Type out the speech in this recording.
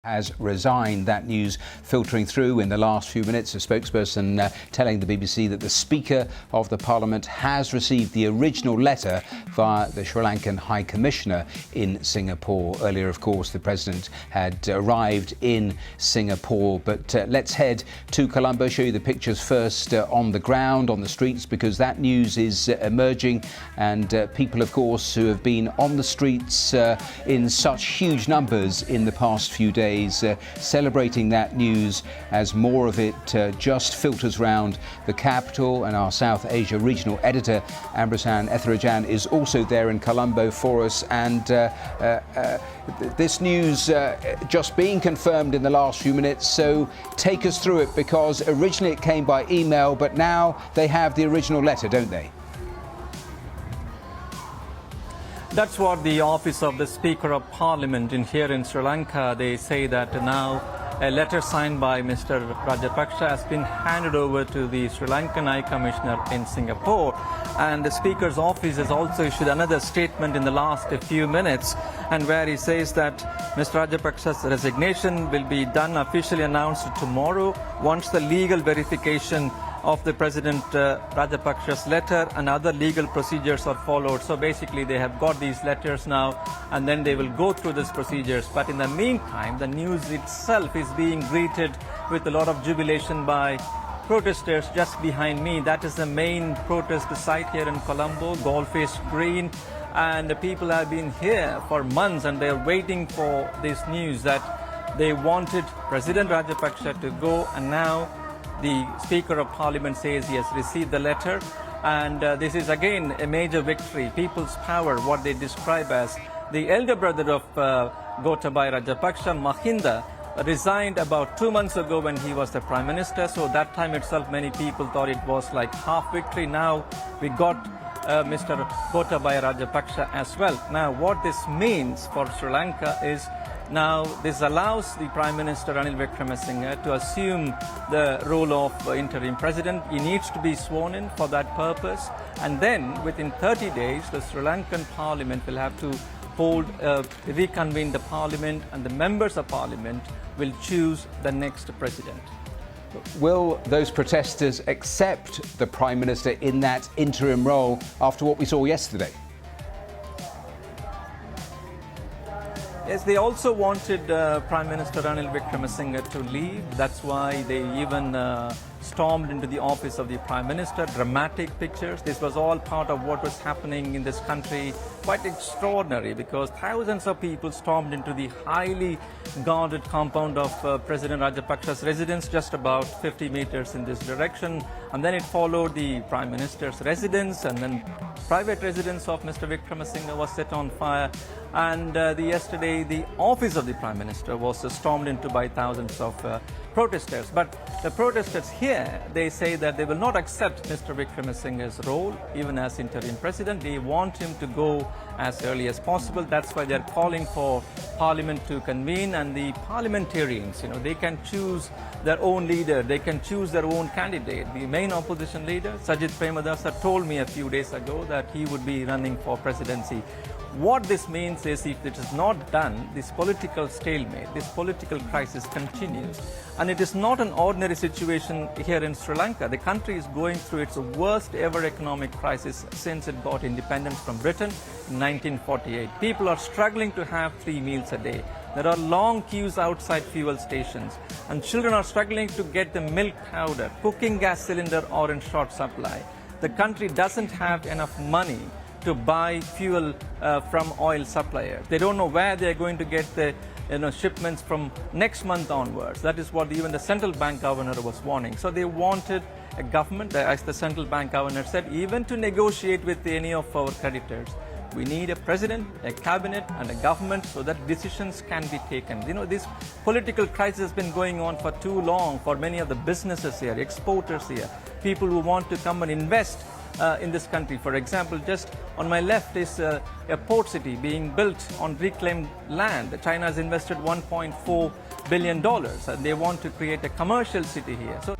has resigned. That news filtering through in the last few minutes. A spokesperson telling the BBC that the Speaker of the Parliament has received the original letter via the Sri Lankan High Commissioner in Singapore. Earlier, of course, the President had arrived in Singapore. But let's head to Colombo, show you the pictures first on the ground, on the streets, because that news is emerging. And people, of course, who have been on the streets in such huge numbers in the past few days, celebrating that news as more of it just filters round the capital. And our South Asia regional editor, Ambrasan Ethirajan, is also there in Colombo for us. And this news just being confirmed in the last few minutes. So take us through it, because originally it came by email, but now they have the original letter, don't they? That's what the office of the Speaker of Parliament here in Sri Lanka, they say that now a letter signed by Mr. Rajapaksa has been handed over to the Sri Lankan High Commissioner in Singapore. And the Speaker's office has also issued another statement in the last few minutes, and where he says that Mr. Rajapaksa's resignation will be done officially announced tomorrow once the legal verification of the President Rajapaksa's letter and other legal procedures are followed. So basically they have got these letters now, and then they will go through these procedures. But in the meantime, the news itself is being greeted with a lot of jubilation by protesters just behind me. That is the main protest site here in Colombo, Goldface Green. And the people have been here for months, and they're waiting for this news that they wanted President Rajapaksa to go, and now the Speaker of Parliament says he has received the letter. And this is again a major victory. People's power, what they describe as the elder brother of Gotabaya Rajapaksa, Mahinda, resigned about 2 months ago when he was the Prime Minister. So that time itself, many people thought it was like half victory. Now we got Mr. Gotabaya Rajapaksa as well. Now what this means for Sri Lanka is, now this allows the Prime Minister Ranil Wickremesinghe to assume the role of interim president. He needs to be sworn in for that purpose, and then within 30 days the Sri Lankan Parliament will have to reconvene the Parliament, and the members of Parliament will choose the next president. Will those protesters accept the Prime Minister in that interim role after what we saw yesterday? Yes, they also wanted Prime Minister Ranil Wickremesinghe to leave. That's why they even stormed into the office of the Prime Minister. Dramatic pictures. This was all part of what was happening in this country. Quite extraordinary, because thousands of people stormed into the highly guarded compound of President Rajapaksa's residence, just about 50 meters in this direction. And then it followed the Prime Minister's residence, and then private residence of Mr. Wickremesinghe was set on fire. And yesterday, the office of the Prime Minister was stormed into by thousands of protesters. But the protesters here, they say that they will not accept Mr. Wickremesinghe's role, even as interim president. They want him to go as early as possible. That's why they're calling for Parliament to convene, and the parliamentarians, they can choose their own leader. They can choose their own candidate. The main opposition leader, Sajith Premadasa, told me a few days ago that he would be running for presidency. What this means is, if it is not done, this political stalemate, this political crisis continues. And it is not an ordinary situation here in Sri Lanka. The country is going through its worst ever economic crisis since it got independence from Britain in 1948. People are struggling to have 3 meals a day. There are long queues outside fuel stations, and children are struggling to get the milk powder. Cooking gas cylinder are in short supply. The country doesn't have enough money to buy fuel from oil suppliers. They don't know where they're going to get the shipments from next month onwards. That is what even the central bank governor was warning. So they wanted a government, as the central bank governor said, even to negotiate with any of our creditors. We need a president, a cabinet, and a government so that decisions can be taken. This political crisis has been going on for too long for many of the businesses here, exporters here, people who want to come and invest in this country. For example, just on my left is a port city being built on reclaimed land. China has invested $1.4 billion, and they want to create a commercial city here. So